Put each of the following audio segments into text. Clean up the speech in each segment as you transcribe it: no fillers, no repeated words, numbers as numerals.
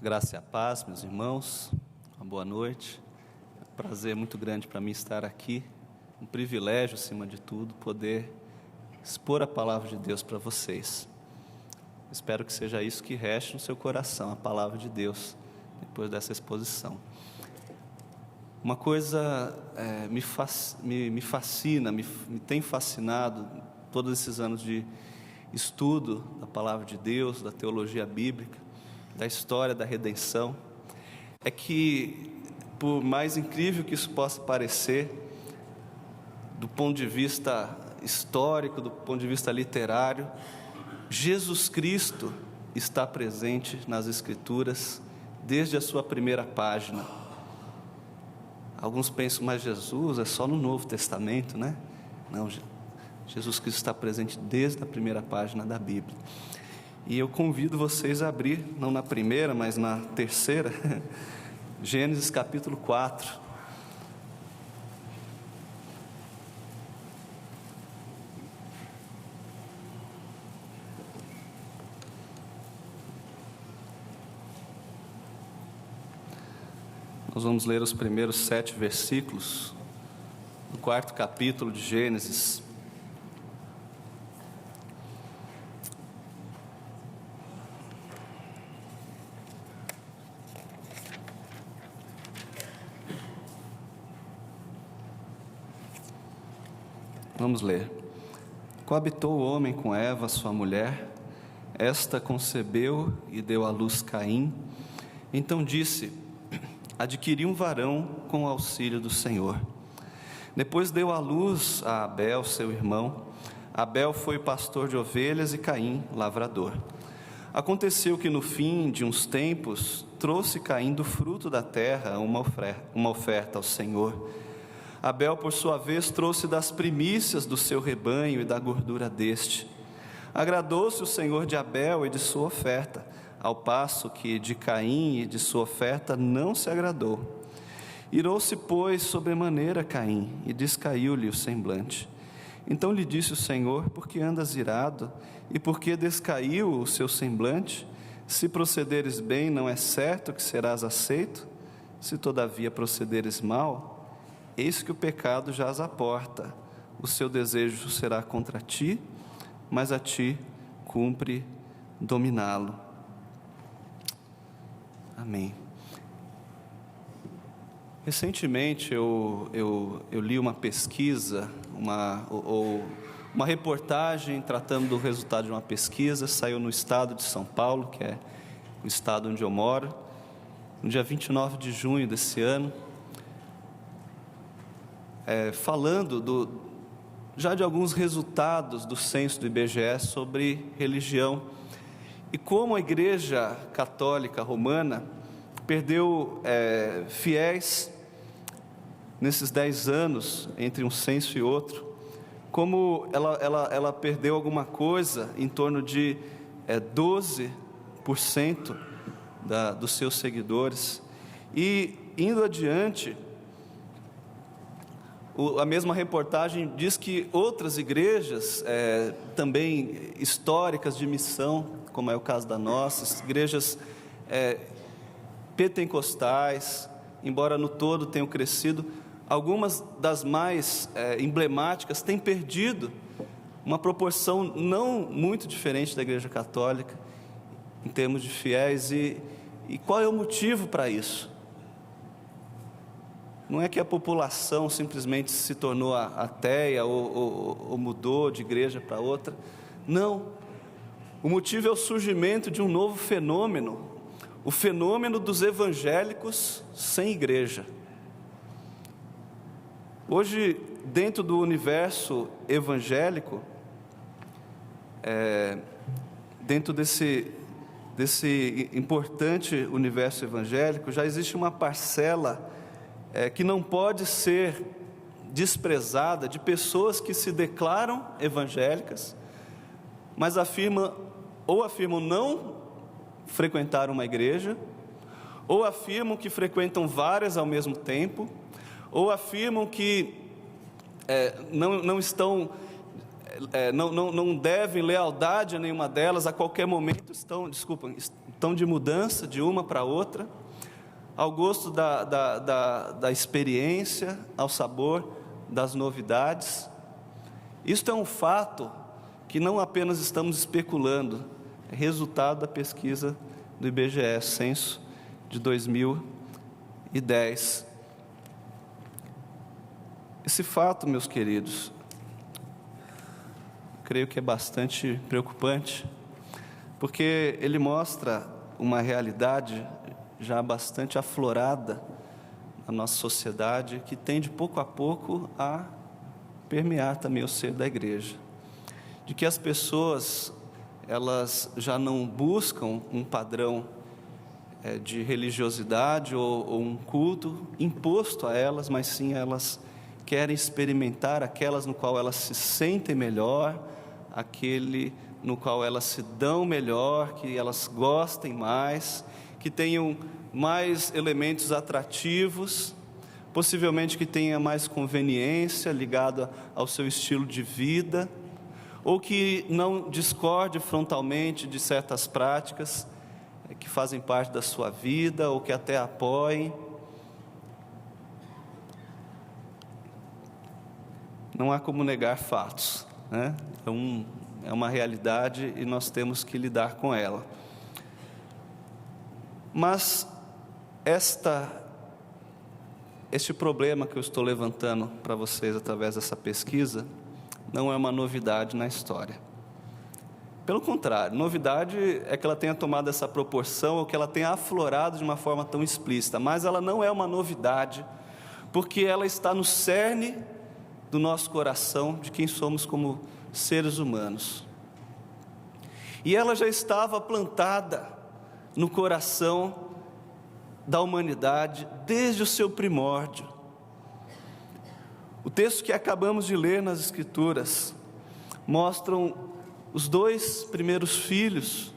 Graça e a paz, meus irmãos, uma boa noite. É um prazer muito grande para mim estar aqui, um privilégio, acima de tudo, poder expor a palavra de Deus para vocês. Espero que seja isso que reste no seu coração, a palavra de Deus, depois dessa exposição. Uma coisa me fascina, me tem fascinado todos esses anos de estudo da palavra de Deus, da teologia bíblica, da história da redenção, é que, por mais incrível que isso possa parecer, do ponto de vista histórico, do ponto de vista literário, Jesus Cristo está presente nas Escrituras desde a sua primeira página. Alguns pensam, mas Jesus é só no Novo Testamento, né? Não, Jesus Cristo está presente desde a primeira página da Bíblia. E eu convido vocês a abrir, não na primeira, mas na terceira, Gênesis capítulo 4. Nós vamos ler os primeiros 7 versículos do 4º capítulo de Gênesis. Vamos ler. Coabitou o homem com Eva, sua mulher. Esta concebeu e deu à luz Caim. Então disse: adquiri um varão com o auxílio do Senhor. Depois deu à luz a Abel, seu irmão. Abel foi pastor de ovelhas e Caim, lavrador. Aconteceu que no fim de uns tempos, trouxe Caim do fruto da terra uma oferta ao Senhor. Abel, por sua vez, trouxe das primícias do seu rebanho e da gordura deste. Agradou-se o Senhor de Abel e de sua oferta, ao passo que de Caim e de sua oferta não se agradou. Irou-se, pois, sobremaneira Caim, e descaiu-lhe o semblante. Então lhe disse o Senhor: por que andas irado, e por que descaiu o seu semblante? Se procederes bem, não é certo que serás aceito? Se todavia procederes mal, eis que o pecado jaz à porta. O seu desejo será contra ti, mas a ti cumpre dominá-lo. Amém. Recentemente eu li uma pesquisa, uma reportagem tratando do resultado de uma pesquisa, saiu no estado de São Paulo, que é o estado onde eu moro, no dia 29 de junho desse ano, falando já de alguns resultados do censo do IBGE sobre religião, e como a Igreja Católica Romana perdeu fiéis nesses 10 anos, entre um censo e outro, como ela perdeu alguma coisa em torno de 12% dos seus seguidores. E indo adiante, a mesma reportagem diz que outras igrejas, também históricas de missão, como é o caso da nossa, igrejas pentecostais, embora no todo tenham crescido, algumas das mais emblemáticas têm perdido uma proporção não muito diferente da Igreja Católica, em termos de fiéis. E qual é o motivo para isso? Não é que a população simplesmente se tornou ateia ou mudou de igreja para outra. Não. O motivo é o surgimento de um novo fenômeno, o fenômeno dos evangélicos sem igreja. Hoje, dentro do universo evangélico, dentro desse importante universo evangélico, já existe uma parcela que não pode ser desprezada, de pessoas que se declaram evangélicas, mas afirmam não frequentar uma igreja, ou afirmam que frequentam várias ao mesmo tempo, ou afirmam que não devem lealdade a nenhuma delas, a qualquer momento tão de mudança de uma para outra, ao gosto da experiência, ao sabor das novidades. Isto é um fato que não apenas estamos especulando, é resultado da pesquisa do IBGE, censo de 2010. Esse fato, meus queridos, creio que é bastante preocupante, porque ele mostra uma realidade já bastante aflorada na nossa sociedade, que tende pouco a pouco a permear também o seio da igreja, de que as pessoas, elas já não buscam um padrão de religiosidade ou um culto imposto a elas, mas sim elas querem experimentar aquelas no qual elas se sentem melhor, aquele no qual elas se dão melhor, que elas gostem mais, que tenham mais elementos atrativos, possivelmente que tenha mais conveniência ligada ao seu estilo de vida, ou que não discorde frontalmente de certas práticas que fazem parte da sua vida, ou que até apoiem. Não há como negar fatos, né? É uma realidade e nós temos que lidar com ela. Mas este problema que eu estou levantando para vocês através dessa pesquisa não é uma novidade na história. Pelo contrário, novidade é que ela tenha tomado essa proporção ou que ela tenha aflorado de uma forma tão explícita, mas ela não é uma novidade, porque ela está no cerne do nosso coração, de quem somos como seres humanos. E ela já estava plantada no coração da humanidade desde o seu primórdio. O texto que acabamos de ler nas Escrituras mostram os dois primeiros filhos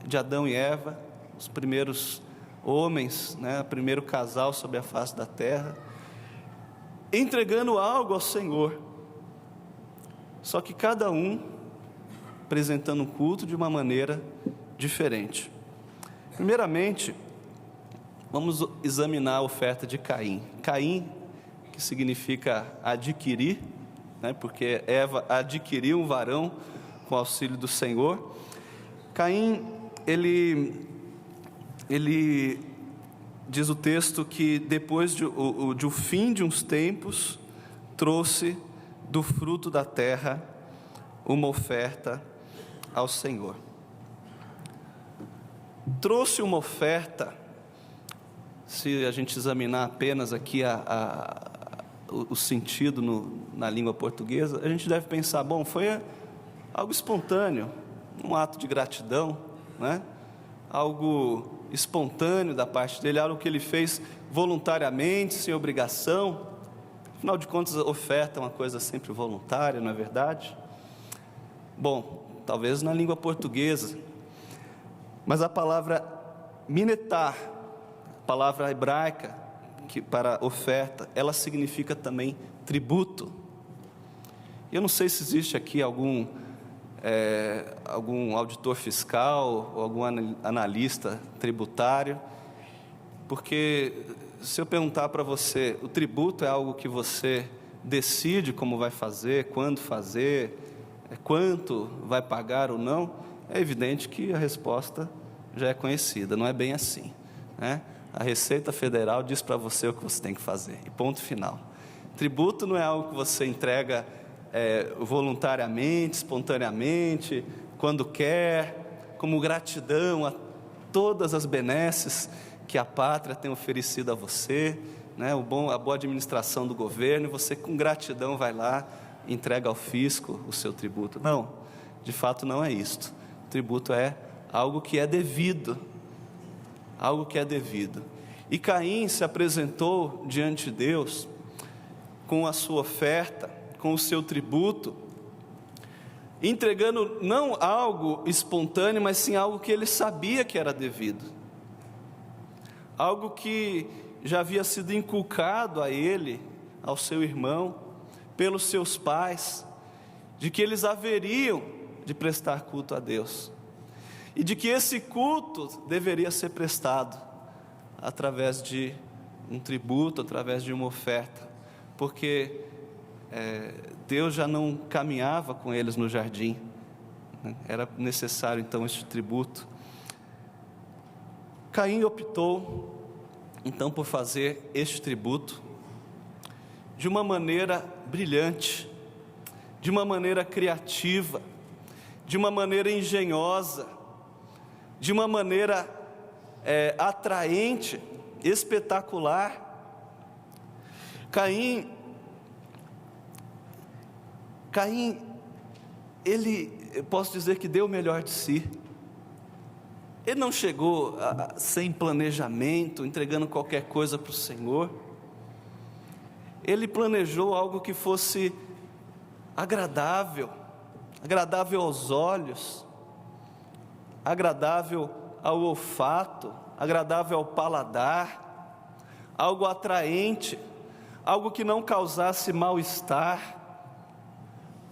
de Adão e Eva, os primeiros homens, né, o primeiro casal sobre a face da terra, entregando algo ao Senhor, só que cada um apresentando um culto de uma maneira diferente. Primeiramente, vamos examinar a oferta de Caim. Caim, que significa adquirir, né, porque Eva adquiriu um varão com auxílio do Senhor. Caim, ele diz o texto que depois de o fim de uns tempos, trouxe do fruto da terra uma oferta ao Senhor. Trouxe uma oferta, se a gente examinar apenas aqui o sentido na língua portuguesa, a gente deve pensar, bom, foi algo espontâneo, um ato de gratidão, né? Algo espontâneo da parte dele, algo que ele fez voluntariamente, sem obrigação. Afinal de contas, a oferta é uma coisa sempre voluntária, não é verdade? Bom, talvez na língua portuguesa, mas a palavra minetar, a palavra hebraica que para oferta, ela significa também tributo. Eu não sei se existe aqui algum auditor fiscal, ou algum analista tributário, porque se eu perguntar para você, o tributo é algo que você decide como vai fazer, quando fazer, quanto vai pagar ou não, é evidente que a resposta já é conhecida, não é bem assim, né? A Receita Federal diz para você o que você tem que fazer, e ponto final. Tributo não é algo que você entrega voluntariamente, espontaneamente, quando quer, como gratidão a todas as benesses que a pátria tem oferecido a você, né? A boa administração do governo, e você com gratidão vai lá e entrega ao fisco o seu tributo. Não, de fato não é isto. O tributo é algo que é devido, algo que é devido. E Caim se apresentou diante de Deus com a sua oferta, com o seu tributo, entregando não algo espontâneo, mas sim algo que ele sabia que era devido, algo que já havia sido inculcado a ele, ao seu irmão, pelos seus pais, de que eles haveriam de prestar culto a Deus. e de que esse culto deveria ser prestado através de um tributo, através de uma oferta, porque Deus já não caminhava com eles no jardim, né? Era necessário então este tributo. Caim optou então por fazer este tributo de uma maneira brilhante, de uma maneira criativa, de uma maneira engenhosa, de uma maneira atraente, espetacular. Caim, eu posso dizer que deu o melhor de si. Ele não chegou sem planejamento, entregando qualquer coisa para o Senhor. Ele planejou algo que fosse agradável aos olhos, agradável ao olfato, agradável ao paladar, algo atraente, algo que não causasse mal-estar,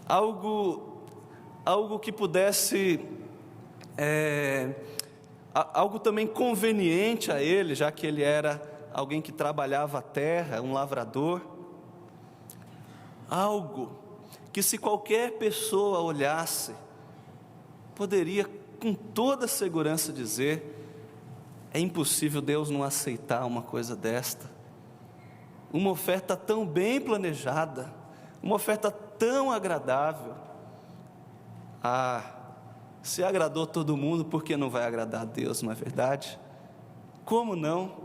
algo que pudesse, algo também conveniente a ele, já que ele era alguém que trabalhava a terra, um lavrador, algo que, se qualquer pessoa olhasse, poderia com toda segurança dizer: é impossível Deus não aceitar uma coisa desta, uma oferta tão bem planejada, uma oferta tão agradável. Se agradou todo mundo, por que não vai agradar a Deus, não é verdade? Como não?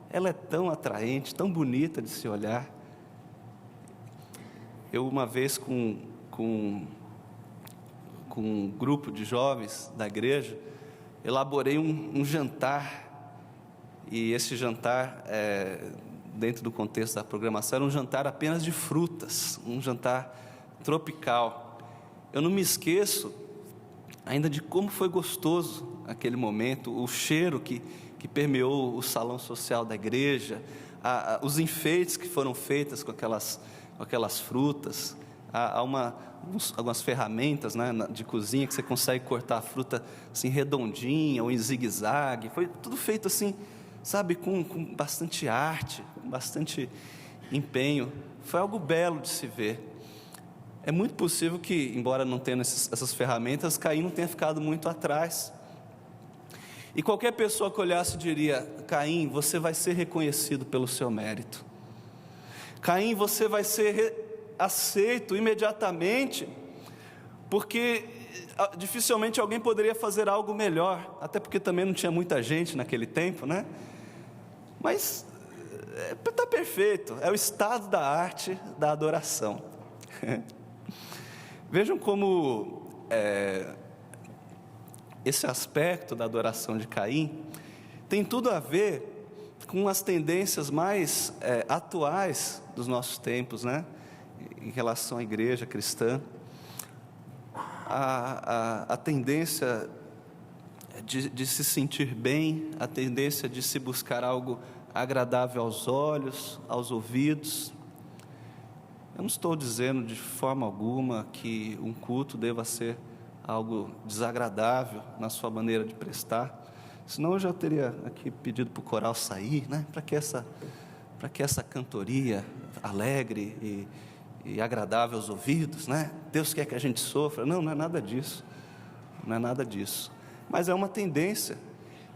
Ela é tão atraente, tão bonita de se olhar. Eu, uma vez, com um grupo de jovens da igreja, elaborei um jantar, e esse jantar, dentro do contexto da programação, era um jantar apenas de frutas, um jantar tropical. Eu não me esqueço ainda de como foi gostoso aquele momento, o cheiro que permeou o salão social da igreja, os enfeites que foram feitos com aquelas frutas. Há algumas ferramentas, né, de cozinha, que você consegue cortar a fruta assim redondinha ou em zigue-zague. Foi tudo feito assim, sabe, com bastante arte, com bastante empenho. Foi algo belo de se ver. É muito possível que, embora não tenha essas ferramentas, Caim não tenha ficado muito atrás. E qualquer pessoa que olhasse diria: Caim, você vai ser reconhecido pelo seu mérito. Caim, você vai ser aceito imediatamente, porque dificilmente alguém poderia fazer algo melhor, até porque também não tinha muita gente naquele tempo, né? Mas está perfeito, é o estado da arte da adoração. Vejam como esse aspecto da adoração de Caim tem tudo a ver com as tendências mais atuais dos nossos tempos, né? Em relação à igreja cristã, a tendência de se sentir bem, a tendência de se buscar algo agradável aos olhos, aos ouvidos. Eu não estou dizendo de forma alguma que um culto deva ser algo desagradável na sua maneira de prestar, senão eu já teria aqui pedido para o coral sair, né? Para que essa cantoria alegre e agradável aos ouvidos, né? Deus quer que a gente sofra. Não é nada disso, não é nada disso, mas é uma tendência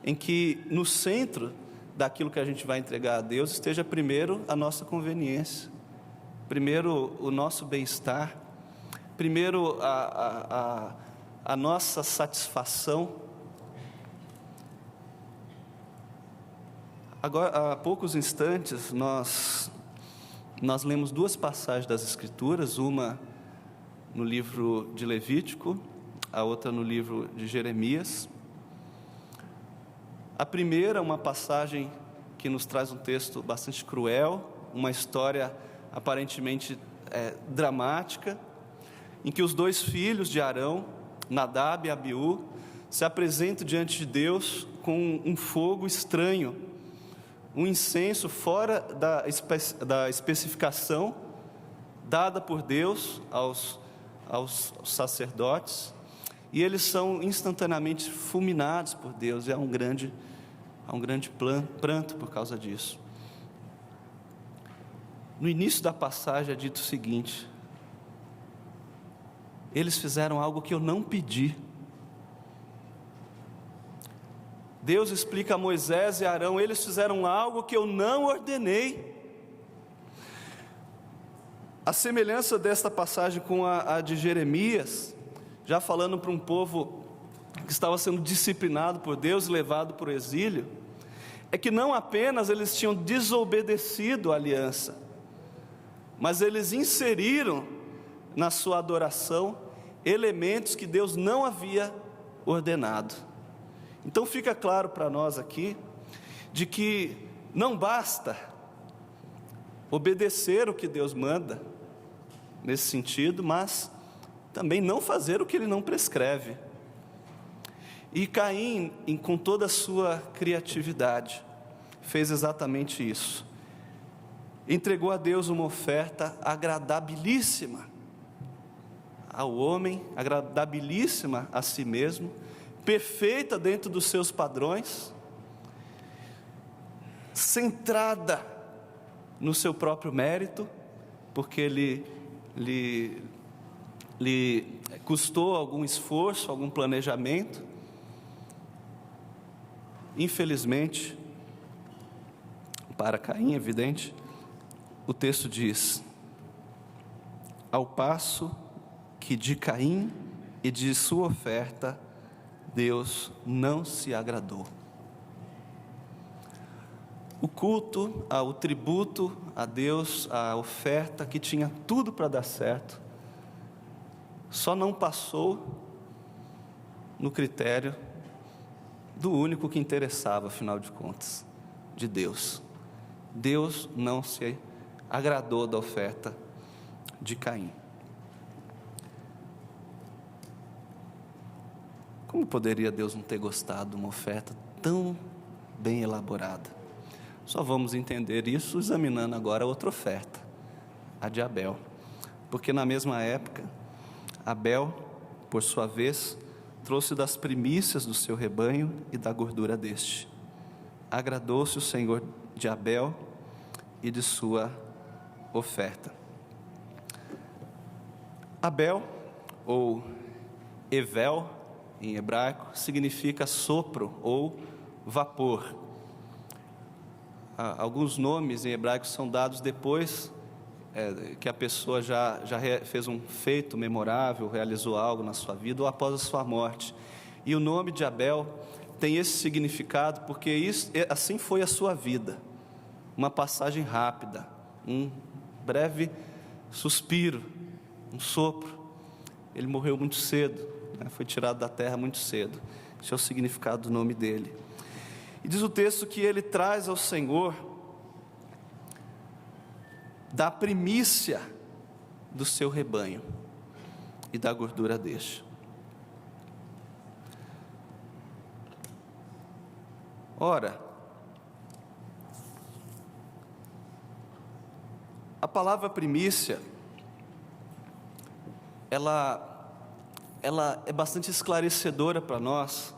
em que no centro daquilo que a gente vai entregar a Deus esteja primeiro a nossa conveniência, primeiro o nosso bem-estar, primeiro a nossa satisfação. Agora, há poucos instantes, nós lemos duas passagens das Escrituras, uma no livro de Levítico, a outra no livro de Jeremias. A primeira, uma passagem que nos traz um texto bastante cruel, uma história aparentemente dramática, em que os dois filhos de Arão, Nadab e Abiú, se apresentam diante de Deus com um fogo estranho, um incenso fora da especificação dada por Deus aos sacerdotes, e eles são instantaneamente fulminados por Deus, e há um grande pranto por causa disso. No início da passagem é dito o seguinte: eles fizeram algo que eu não pedi. Deus explica a Moisés e a Arão: eles fizeram algo que eu não ordenei. A semelhança desta passagem com a de Jeremias, já falando para um povo que estava sendo disciplinado por Deus e levado para o exílio, é que não apenas eles tinham desobedecido a aliança, mas eles inseriram na sua adoração elementos que Deus não havia ordenado. Então fica claro para nós aqui, de que não basta obedecer o que Deus manda, nesse sentido, mas também não fazer o que Ele não prescreve. E Caim, com toda a sua criatividade, fez exatamente isso. Entregou a Deus uma oferta agradabilíssima ao homem, agradabilíssima a si mesmo, perfeita dentro dos seus padrões, centrada no seu próprio mérito, porque lhe custou algum esforço, algum planejamento. Infelizmente, para Caim, evidente, o texto diz: ao passo que de Caim e de sua oferta, Deus não se agradou. O culto, o tributo a Deus, a oferta que tinha tudo para dar certo, só não passou no critério do único que interessava, afinal de contas, de Deus. Deus não se agradou da oferta de Caim. Como poderia Deus não ter gostado de uma oferta tão bem elaborada? Só vamos entender isso examinando agora outra oferta, a de Abel. Porque na mesma época, Abel, por sua vez, trouxe das primícias do seu rebanho e da gordura deste. Agradou-se o Senhor de Abel e de sua oferta. Abel, ou Evel, em hebraico, significa sopro ou vapor. Alguns nomes em hebraico são dados depois que a pessoa já fez um feito memorável, realizou algo na sua vida, ou após a sua morte. E o nome de Abel tem esse significado porque assim foi a sua vida, uma passagem rápida, um breve suspiro, um sopro. Ele morreu muito cedo, foi tirado da terra muito cedo. Esse é o significado do nome dele. E diz o texto que ele traz ao Senhor da primícia do seu rebanho e da gordura deste. Ora, a palavra primícia, ela é bastante esclarecedora para nós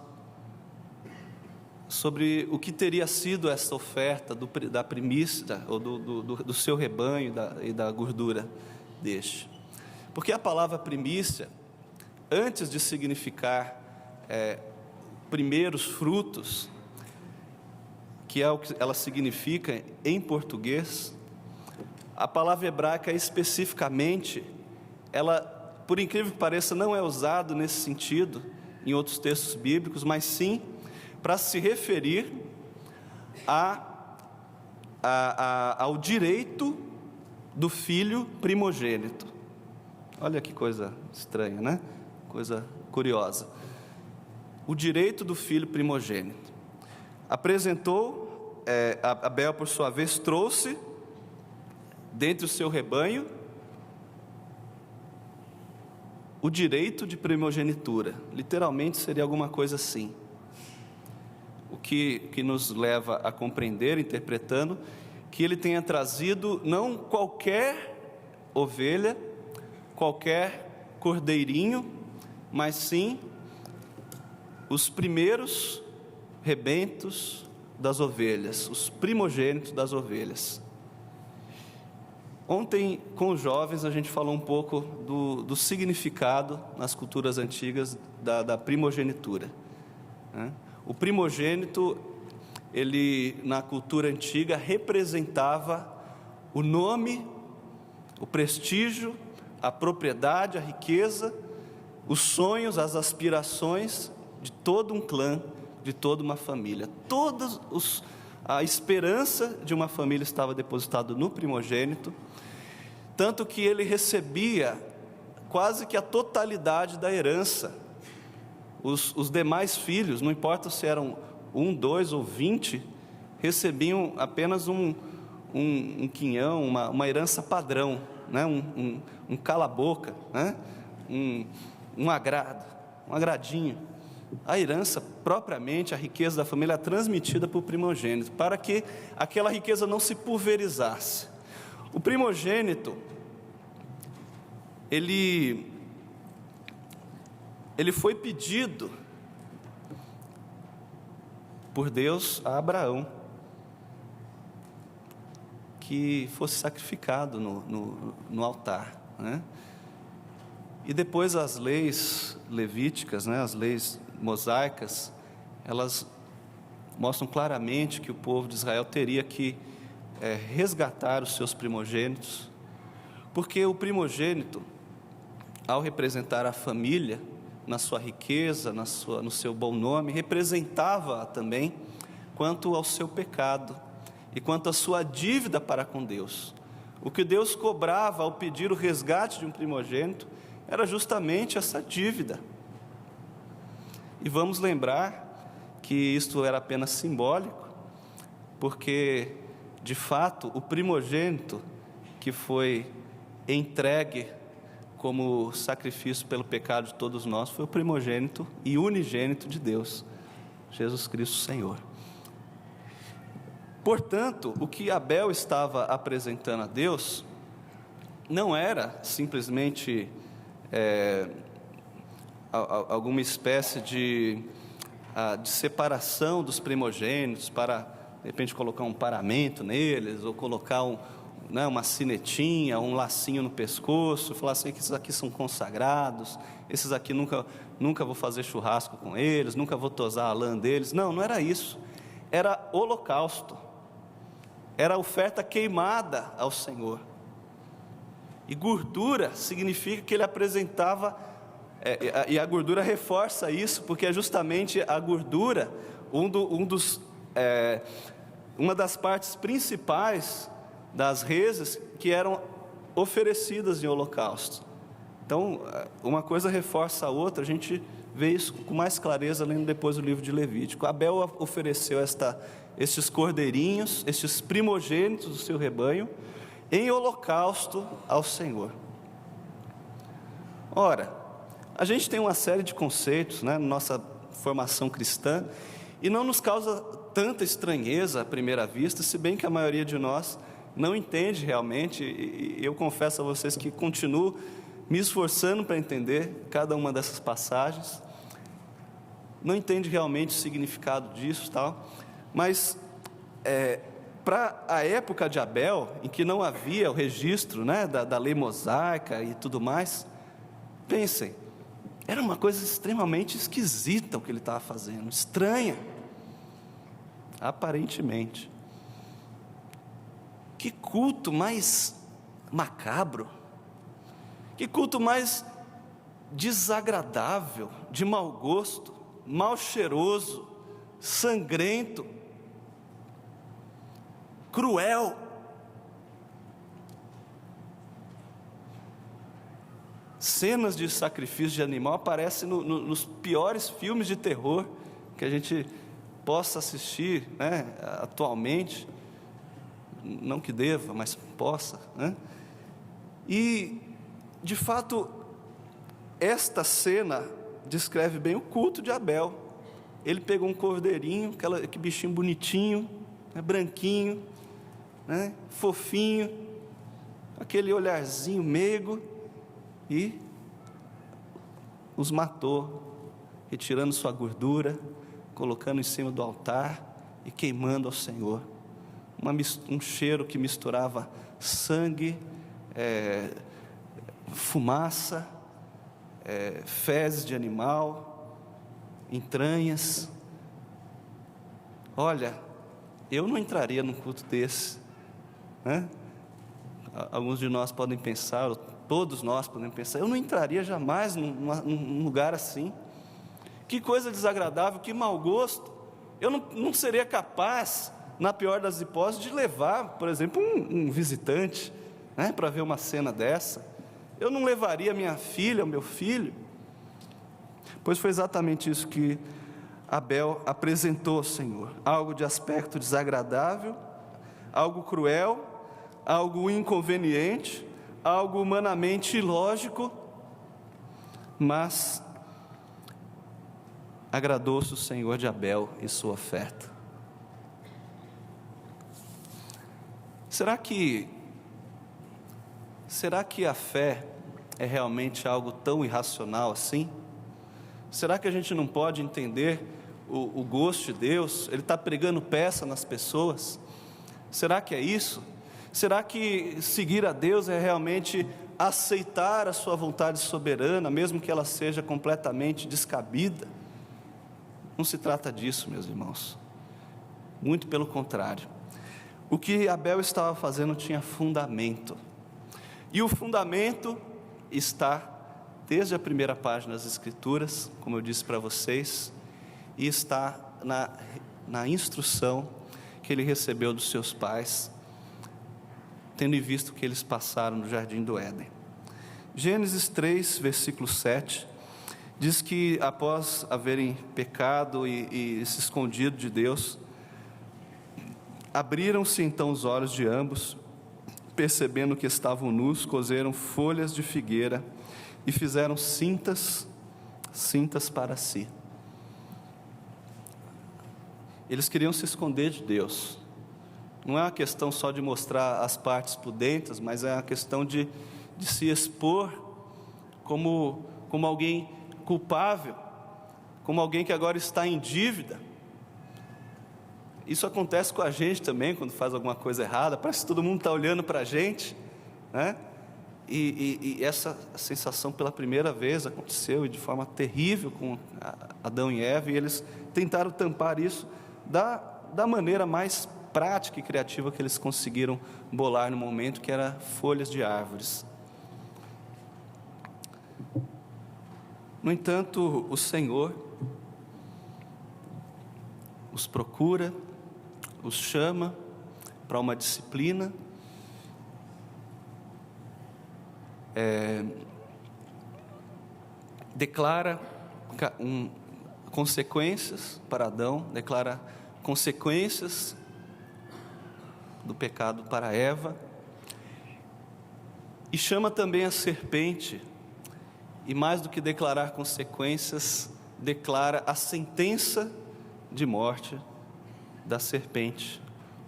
sobre o que teria sido essa oferta da primícia, ou do seu rebanho e da gordura deste. Porque a palavra primícia, antes de significar primeiros frutos, que é o que ela significa em português, a palavra hebraica especificamente, ela, por incrível que pareça, não é usada nesse sentido em outros textos bíblicos, mas sim para se referir ao direito do filho primogênito. Olha que coisa estranha, né? Coisa curiosa. O direito do filho primogênito. Apresentou, Abel, por sua vez, trouxe dentre o seu rebanho o direito de primogenitura. Literalmente seria alguma coisa assim. O que nos leva a compreender, interpretando, que ele tenha trazido não qualquer ovelha, qualquer cordeirinho, mas sim os primeiros rebentos das ovelhas, os primogênitos das ovelhas. Ontem, com os jovens, a gente falou um pouco do significado nas culturas antigas da primogenitura, né? O primogênito, ele, na cultura antiga, representava o nome, o prestígio, a propriedade, a riqueza, os sonhos, as aspirações de todo um clã, de toda uma família. A esperança de uma família estava depositada no primogênito, tanto que ele recebia quase que a totalidade da herança. Os demais filhos, não importa se eram 1, 2 ou 20, recebiam apenas um quinhão, uma herança padrão, né? um cala-boca, né? um agradinho. A herança, propriamente, a riqueza da família, é transmitida para o primogênito, para que aquela riqueza não se pulverizasse. O primogênito, ele foi pedido por Deus a Abraão que fosse sacrificado no altar, né? E depois as leis levíticas, né, as leis mosaicas, elas mostram claramente que o povo de Israel teria que resgatar os seus primogênitos, porque o primogênito, ao representar a família, na sua riqueza, no seu bom nome, representava também quanto ao seu pecado e quanto à sua dívida para com Deus. O que Deus cobrava ao pedir o resgate de um primogênito era justamente essa dívida. E vamos lembrar que isto era apenas simbólico, porque, de fato, o primogênito que foi entregue como sacrifício pelo pecado de todos nós foi o primogênito e unigênito de Deus, Jesus Cristo Senhor. Portanto, o que Abel estava apresentando a Deus não era simplesmente alguma espécie de separação dos primogênitos para, de repente, colocar um paramento neles, ou colocar uma sinetinha, um lacinho no pescoço, falar assim, que esses aqui são consagrados, esses aqui nunca vou fazer churrasco com eles, nunca vou tosar a lã deles. Não era isso. Era holocausto, era oferta queimada ao Senhor. E gordura significa que ele apresentava, e a gordura reforça isso, porque é justamente a gordura, uma das partes principais das reses que eram oferecidas em holocausto. Então, uma coisa reforça a outra, a gente vê isso com mais clareza lendo depois o livro de Levítico. Abel ofereceu estes cordeirinhos, estes primogênitos do seu rebanho, em holocausto ao Senhor. Ora, a gente tem uma série de conceitos, né, na nossa formação cristã, e não nos causa tanta estranheza à primeira vista, se bem que a maioria de nós não entende realmente, e eu confesso a vocês que continuo me esforçando para entender cada uma dessas passagens, não entende realmente o significado disso, tal, mas para a época de Abel, em que não havia o registro, né, da lei mosaica e tudo mais, pensem, era uma coisa extremamente esquisita o que ele estava fazendo, estranha, aparentemente. Que culto mais macabro, que culto mais desagradável, de mau gosto, mal cheiroso, sangrento, cruel. Cenas de sacrifício de animal aparecem nos piores filmes de terror que a gente possa assistir, né, atualmente. Não que deva, mas possa, né? E, de fato, esta cena descreve bem o culto de Abel. Ele pegou um cordeirinho, que bichinho bonitinho, né, branquinho, né, fofinho, aquele olharzinho meigo, e os matou retirando sua gordura, colocando em cima do altar e queimando ao Senhor. Um cheiro que misturava sangue, fumaça, fezes de animal, entranhas. Olha, eu não entraria num culto desse, né? Alguns de nós podem pensar, todos nós podemos pensar, eu não entraria jamais num lugar assim. Que coisa desagradável, que mau gosto. Eu não seria capaz, na pior das hipóteses, de levar, por exemplo, um visitante, né, para ver uma cena dessa. Eu não levaria minha filha, o meu filho. Pois foi exatamente isso que Abel apresentou ao Senhor. Algo de aspecto desagradável, algo cruel, algo inconveniente, algo humanamente ilógico, mas agradou-se o Senhor de Abel e sua oferta. Será que a fé é realmente algo tão irracional assim? Será que a gente não pode entender o gosto de Deus? Ele está pregando peça nas pessoas. Será que é isso? Será que seguir a Deus é realmente aceitar a sua vontade soberana, mesmo que ela seja completamente descabida? Não se trata disso, meus irmãos. Muito pelo contrário. O que Abel estava fazendo tinha fundamento. E o fundamento está desde a primeira página das Escrituras, como eu disse para vocês, e está na instrução que ele recebeu dos seus pais, tendo em vista o que eles passaram no Jardim do Éden. Gênesis 3, versículo 7, diz que após haverem pecado e se escondido de Deus, abriram-se então os olhos de ambos, percebendo que estavam nus, coseram folhas de figueira e fizeram cintas para si. Eles queriam se esconder de Deus. Não é uma questão só de mostrar as partes pudentas, mas é uma questão de se expor como alguém culpável, como alguém que agora está em dívida. Isso acontece com a gente também, quando faz alguma coisa errada, parece que todo mundo está olhando para a gente, né? E essa sensação pela primeira vez aconteceu, e de forma terrível, com Adão e Eva, e eles tentaram tampar isso da maneira mais prática e criativa que eles conseguiram bolar no momento, que era folhas de árvores. No entanto, o Senhor os procura, os chama para uma disciplina, declara consequências para Adão, declara consequências do pecado para Eva, e chama também a serpente, e mais do que declarar consequências, declara a sentença de morte da serpente.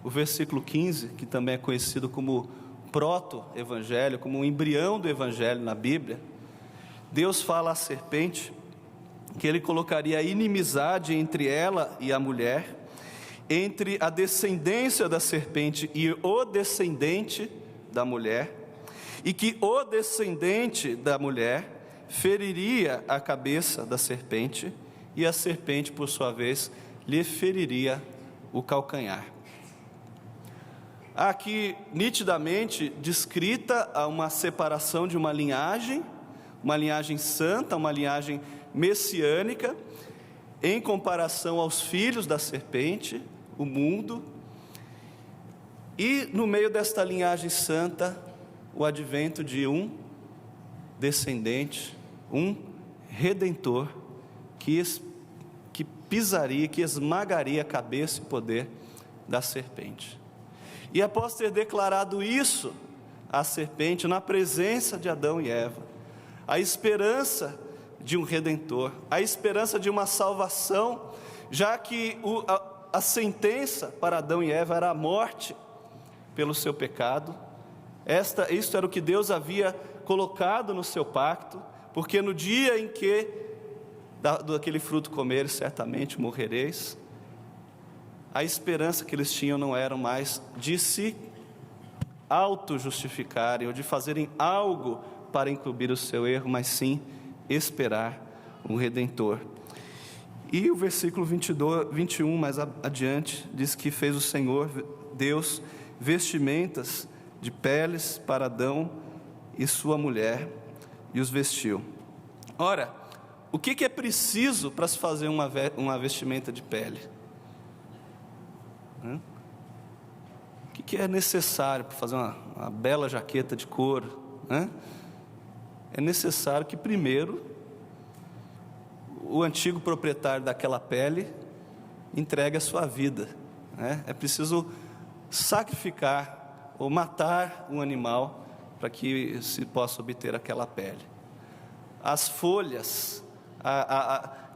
O versículo 15, que também é conhecido como proto-evangelho, como um embrião do evangelho na Bíblia, Deus fala à serpente que ele colocaria a inimizade entre ela e a mulher, entre a descendência da serpente e o descendente da mulher, e que o descendente da mulher feriria a cabeça da serpente, e a serpente, por sua vez, lhe feriria o calcanhar. Há aqui nitidamente descrita uma separação de uma linhagem santa, uma linhagem messiânica, em comparação aos filhos da serpente, o mundo, e no meio desta linhagem santa, o advento de um descendente, um redentor, que pisaria, que esmagaria a cabeça e poder da serpente. E após ter declarado isso à serpente, na presença de Adão e Eva, a esperança de um redentor, a esperança de uma salvação, já que a sentença para Adão e Eva era a morte pelo seu pecado. Isto era o que Deus havia colocado no seu pacto, porque no dia em que daquele fruto comeres, certamente morrereis. A esperança que eles tinham não era mais de se auto-justificarem ou de fazerem algo para encobrir o seu erro, mas sim esperar um Redentor. E o versículo 21, mais adiante, diz que fez o Senhor Deus vestimentas de peles para Adão e sua mulher, e os vestiu. Ora, o que é preciso para se fazer uma vestimenta de pele? O que é necessário para fazer uma bela jaqueta de couro? É necessário que primeiro o antigo proprietário daquela pele entregue a sua vida. É preciso sacrificar ou matar um animal para que se possa obter aquela pele. As folhas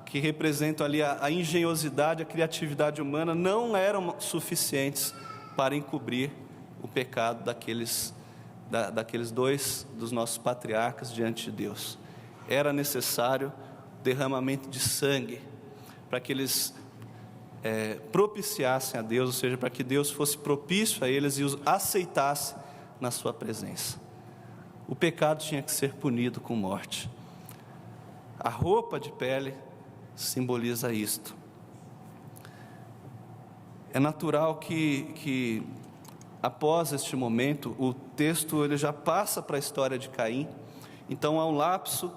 que representam ali a engenhosidade, a criatividade humana, não eram suficientes para encobrir o pecado daqueles dois dos nossos patriarcas diante de Deus. Era necessário derramamento de sangue para que eles propiciassem a Deus, ou seja, para que Deus fosse propício a eles e os aceitasse na sua presença. O pecado tinha que ser punido com morte. A roupa de pele simboliza isto. É natural que após este momento, o texto ele já passa para a história de Caim. Então há um lapso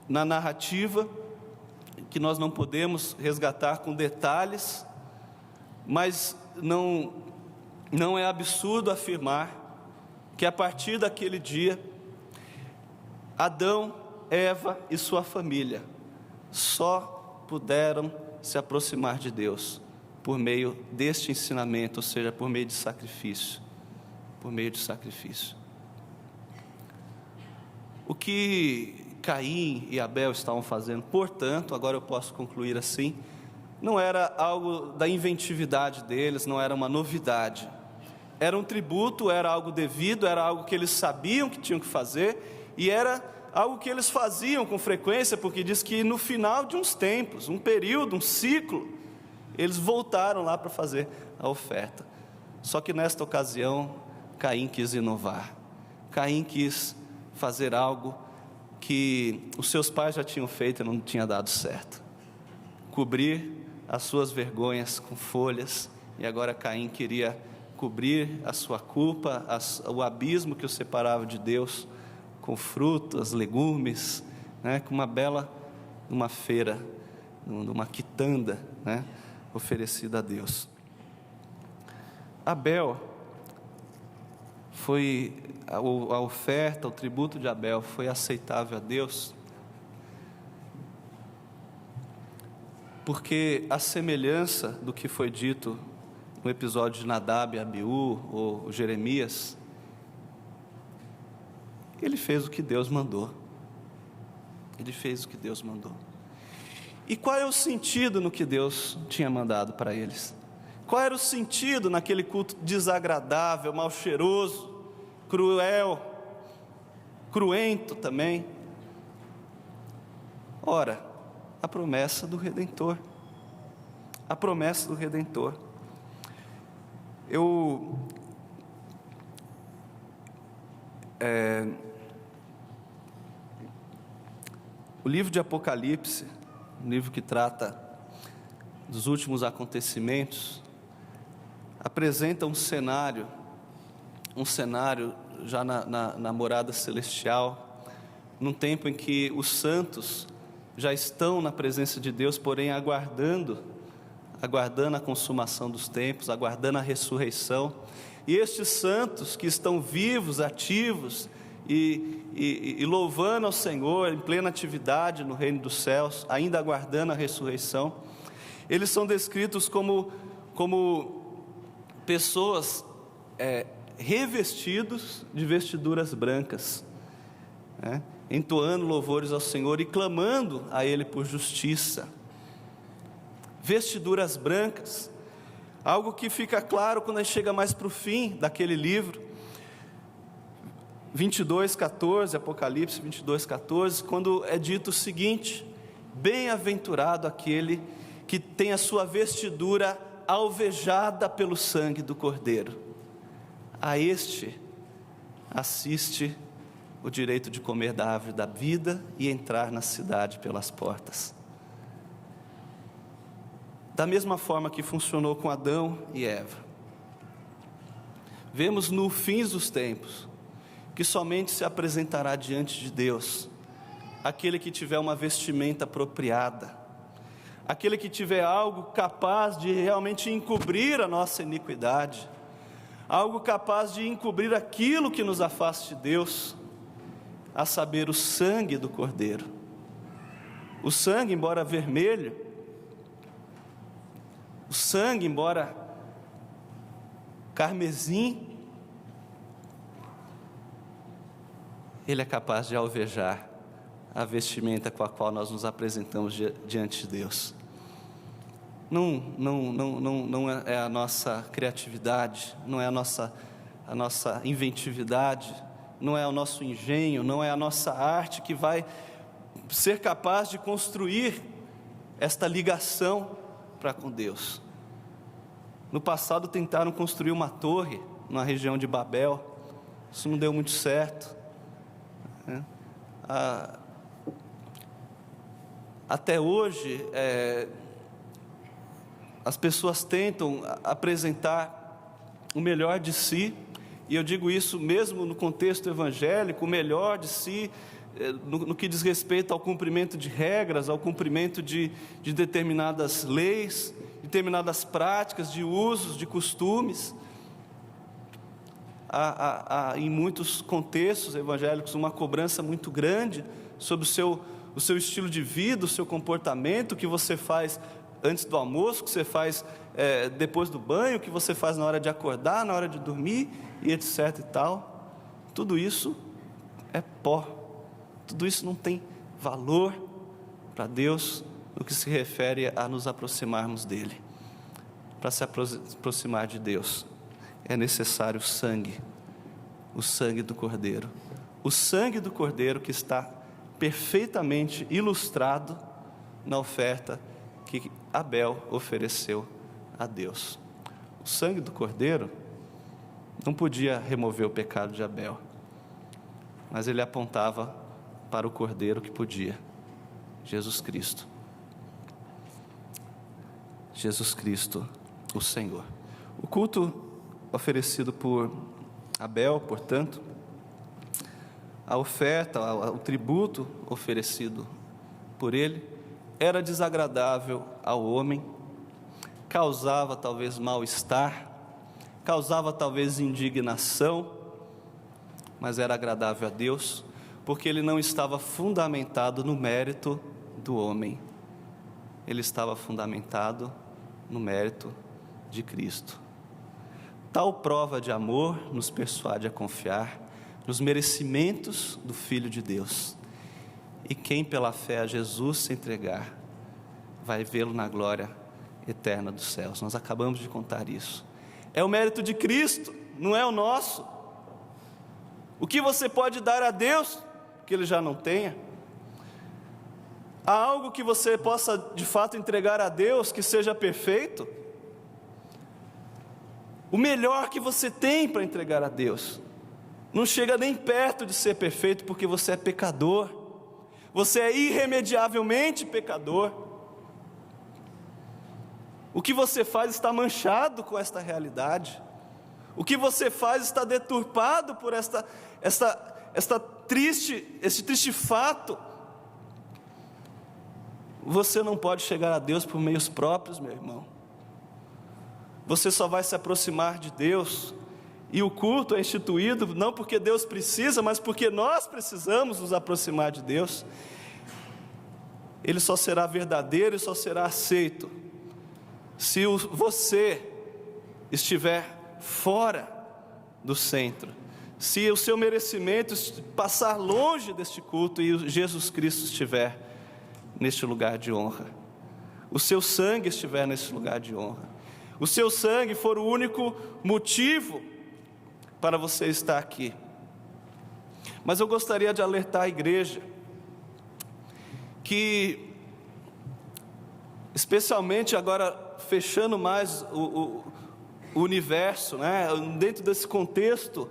na narrativa que nós não podemos resgatar com detalhes, mas não é absurdo afirmar que a partir daquele dia, Adão, Eva e sua família só puderam se aproximar de Deus por meio deste ensinamento, ou seja, por meio de sacrifício. O que Caim e Abel estavam fazendo, portanto, agora eu posso concluir assim, não era algo da inventividade deles, não era uma novidade. Era um tributo, era algo devido, era algo que eles sabiam que tinham que fazer, e era algo que eles faziam com frequência, porque diz que no final de uns tempos, um período, um ciclo, eles voltaram lá para fazer a oferta. Só que nesta ocasião, Caim quis inovar. Caim quis fazer algo que os seus pais já tinham feito e não tinha dado certo. Cobrir as suas vergonhas com folhas, e agora Caim queria cobrir a sua culpa, o abismo que o separava de Deus, com frutas, legumes, com uma feira, uma quitanda, oferecida a Deus. Abel a oferta, o tributo de Abel foi aceitável a Deus, porque a semelhança do que foi dito no episódio de Nadab e Abiú, ou Jeremias, ele fez o que Deus mandou. E qual é o sentido no que Deus tinha mandado para eles? Qual era o sentido naquele culto desagradável, mal cheiroso, cruel, cruento também? Ora, a promessa do Redentor. O livro de Apocalipse, um livro que trata dos últimos acontecimentos, apresenta um cenário já na morada celestial, num tempo em que os santos já estão na presença de Deus, porém aguardando a consumação dos tempos, aguardando a ressurreição. E estes santos que estão vivos, ativos e louvando ao Senhor em plena atividade no reino dos céus, ainda aguardando a ressurreição, eles são descritos como pessoas revestidos de vestiduras brancas, entoando louvores ao Senhor e clamando a Ele por justiça. Vestiduras brancas, algo que fica claro quando a gente chega mais para o fim daquele livro, 22:14, Apocalipse 22:14, quando é dito o seguinte, Bem-aventurado aquele que tem a sua vestidura alvejada pelo sangue do Cordeiro. A este assiste o direito de comer da árvore da vida e entrar na cidade pelas portas. Da mesma forma que funcionou com Adão e Eva, vemos no fim dos tempos que somente se apresentará diante de Deus aquele que tiver uma vestimenta apropriada, aquele que tiver algo capaz de realmente encobrir a nossa iniquidade, algo capaz de encobrir aquilo que nos afasta de Deus, a saber, o sangue do Cordeiro. O sangue, embora vermelho, o sangue, embora carmesim, ele é capaz de alvejar a vestimenta com a qual nós nos apresentamos diante de Deus. Não é a nossa criatividade, não é a nossa inventividade, não é o nosso engenho, não é a nossa arte que vai ser capaz de construir esta ligação para com Deus. No passado tentaram construir uma torre na região de Babel, isso não deu muito certo, né? Até hoje, as pessoas tentam apresentar o melhor de si, e eu digo isso mesmo no contexto evangélico, o melhor de si, no que diz respeito ao cumprimento de regras, ao cumprimento de determinadas leis, determinadas práticas, de usos, de costumes. Há em muitos contextos evangélicos uma cobrança muito grande sobre o seu estilo de vida, o seu comportamento, o que você faz antes do almoço, o que você faz depois do banho, o que você faz na hora de acordar, na hora de dormir, e etc e tal. Tudo isso é pó, tudo isso não tem valor para Deus no que se refere a nos aproximarmos dEle. Para se aproximar de Deus é necessário o sangue do Cordeiro. O sangue do Cordeiro que está perfeitamente ilustrado na oferta que Abel ofereceu a Deus. O sangue do Cordeiro não podia remover o pecado de Abel, mas ele apontava para o Cordeiro que podia, Jesus Cristo. Jesus Cristo, o Senhor. O culto oferecido por Abel, portanto, a oferta, o tributo oferecido por ele, era desagradável ao homem, causava talvez mal-estar, causava talvez indignação, mas era agradável a Deus, porque ele não estava fundamentado no mérito do homem, ele estava fundamentado no mérito de Cristo. Tal prova de amor nos persuade a confiar nos merecimentos do Filho de Deus, e quem pela fé a Jesus se entregar, vai vê-lo na glória eterna dos céus. Nós acabamos de contar isso. É o mérito de Cristo, não é o nosso. O que você pode dar a Deus que Ele já não tenha? Há algo que você possa de fato entregar a Deus que seja perfeito? O melhor que você tem para entregar a Deus não chega nem perto de ser perfeito, porque você é pecador, você é irremediavelmente pecador. O que você faz está manchado com esta realidade, o que você faz está deturpado por esse triste fato. Você não pode chegar a Deus por meios próprios, meu irmão. Você só vai se aproximar de Deus, e o culto é instituído não porque Deus precisa, mas porque nós precisamos nos aproximar de Deus. Ele só será verdadeiro e só será aceito se você estiver fora do centro, se o seu merecimento passar longe deste culto e Jesus Cristo estiver neste lugar de honra, o seu sangue estiver nesse lugar de honra, o seu sangue for o único motivo para você estar aqui. Mas eu gostaria de alertar a igreja que especialmente agora fechando mais o universo, né? Dentro desse contexto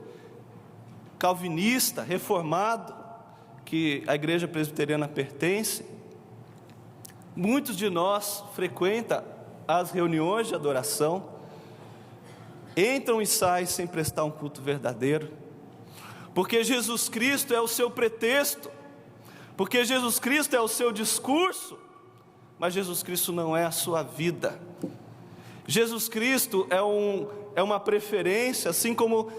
calvinista, reformado, que a igreja presbiteriana pertence, muitos de nós frequentam as reuniões de adoração, entram e saem sem prestar um culto verdadeiro, porque Jesus Cristo é o seu pretexto, porque Jesus Cristo é o seu discurso, mas Jesus Cristo não é a sua vida. Jesus Cristo é uma preferência, assim como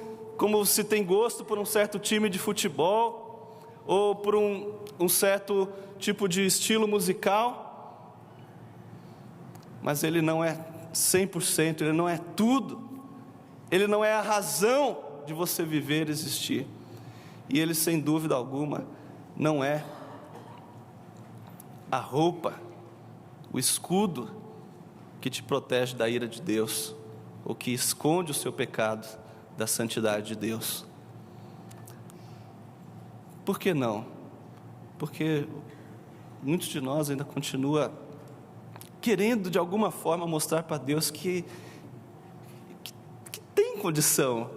se tem gosto por um certo time de futebol, ou por um certo tipo de estilo musical, mas Ele não é 100%, Ele não é tudo, Ele não é a razão de você viver e existir, e Ele, sem dúvida alguma, não é a roupa, o escudo que te protege da ira de Deus, ou que esconde o seu pecado da santidade de Deus. Por que não? Porque muitos de nós ainda continuam querendo de alguma forma mostrar para Deus que tem condição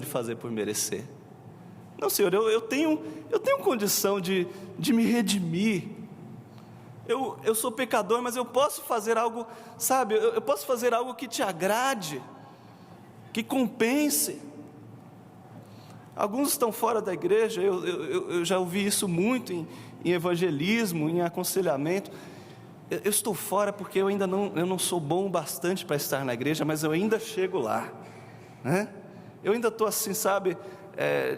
de fazer por merecer. Não, Senhor, eu tenho condição de me redimir. Eu sou pecador, mas eu posso fazer algo, sabe, eu posso fazer algo que te agrade, que compense. Alguns estão fora da igreja, eu já ouvi isso muito em evangelismo, em aconselhamento. Eu estou fora porque eu não sou bom bastante para estar na igreja, mas eu ainda chego lá, né? Eu ainda estou assim, sabe,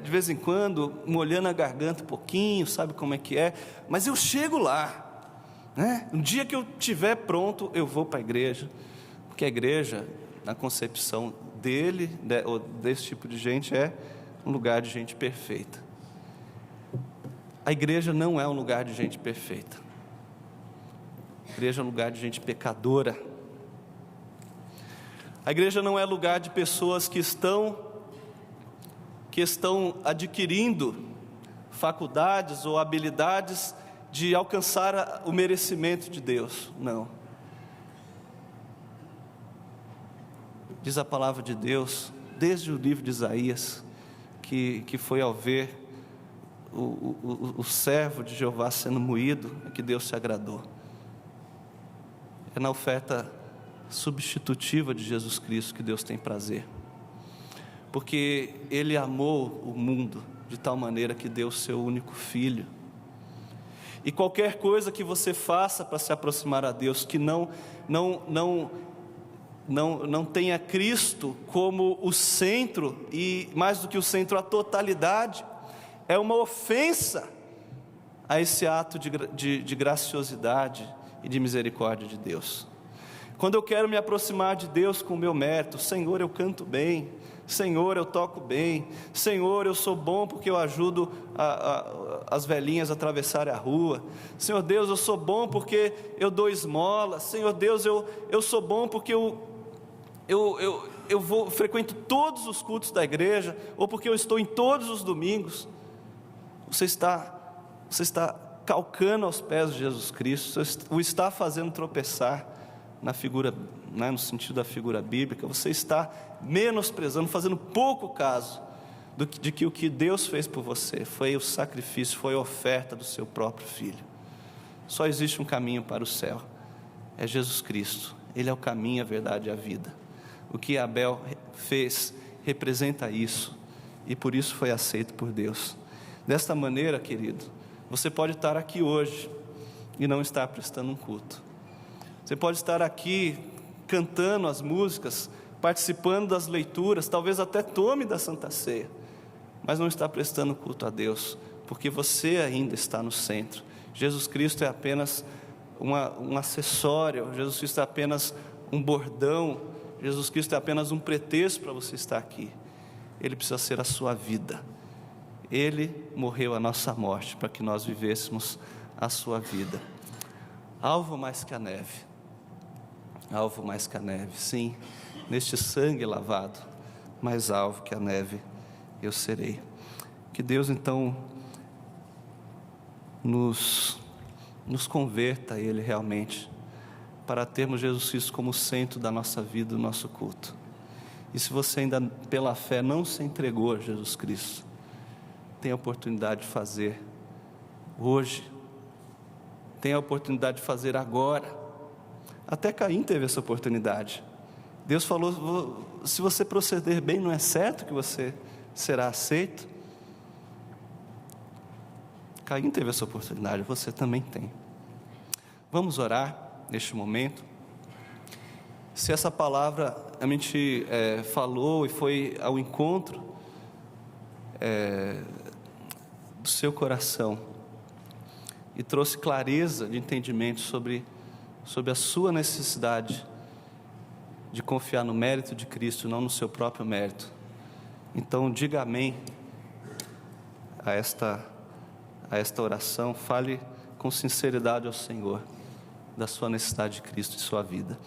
de vez em quando, molhando a garganta um pouquinho, sabe como é que é, mas eu chego lá, né? Um dia que eu estiver pronto, eu vou para a igreja, porque a igreja, na concepção desse tipo de gente, é um lugar de gente perfeita. A igreja não é um lugar de gente perfeita. A igreja é um lugar de gente pecadora. A igreja não é lugar de pessoas que estão adquirindo faculdades ou habilidades de alcançar o merecimento de Deus. Não. Diz a palavra de Deus, desde o livro de Isaías, que foi ao ver o servo de Jeová sendo moído, que Deus se agradou. É na oferta substitutiva de Jesus Cristo que Deus tem prazer, porque Ele amou o mundo de tal maneira que deu o seu único Filho. E qualquer coisa que você faça para se aproximar a Deus, que não tenha Cristo como o centro, e mais do que o centro, a totalidade, é uma ofensa a esse ato de graciosidade e de misericórdia de Deus. Quando eu quero me aproximar de Deus com o meu mérito, Senhor, eu canto bem, Senhor, eu toco bem, Senhor, eu sou bom porque eu ajudo as velhinhas a atravessarem a rua, Senhor Deus, eu sou bom porque eu dou esmola, Senhor Deus, eu sou bom porque eu frequento todos os cultos da igreja, ou porque eu estou em todos os domingos. Você está calcando aos pés de Jesus Cristo, você o está fazendo tropeçar na figura, né, no sentido da figura bíblica. Você está menosprezando, fazendo pouco caso de que o que Deus fez por você foi o sacrifício, foi a oferta do seu próprio Filho. Só existe um caminho para o céu, é Jesus Cristo. Ele é o caminho, a verdade e a vida. O que Abel fez representa isso, e por isso foi aceito por Deus. Desta maneira, querido, você pode estar aqui hoje e não estar prestando um culto. Você pode estar aqui cantando as músicas, participando das leituras, talvez até tome da Santa Ceia, mas não está prestando culto a Deus, porque você ainda está no centro. Jesus Cristo é apenas um acessório, Jesus Cristo é apenas um bordão, Jesus Cristo é apenas um pretexto para você estar aqui. Ele precisa ser a sua vida. Ele morreu a nossa morte para que nós vivêssemos a sua vida. Alvo mais que a neve, alvo mais que a neve, sim, neste sangue lavado, mais alvo que a neve eu serei. Que Deus então nos nos converta a Ele realmente, para termos Jesus Cristo como centro da nossa vida, do nosso culto. E se você ainda pela fé não se entregou a Jesus Cristo, tem a oportunidade de fazer hoje, tem a oportunidade de fazer agora. Até Caim teve essa oportunidade. Deus falou: se você proceder bem, não é certo que você será aceito? Caim teve essa oportunidade, você também tem. Vamos orar neste momento. Se essa palavra a gente falou e foi ao encontro do seu coração e trouxe clareza de entendimento sobre a sua necessidade de confiar no mérito de Cristo, não no seu próprio mérito, então diga amém a esta oração. Fale com sinceridade ao Senhor da sua necessidade de Cristo em sua vida.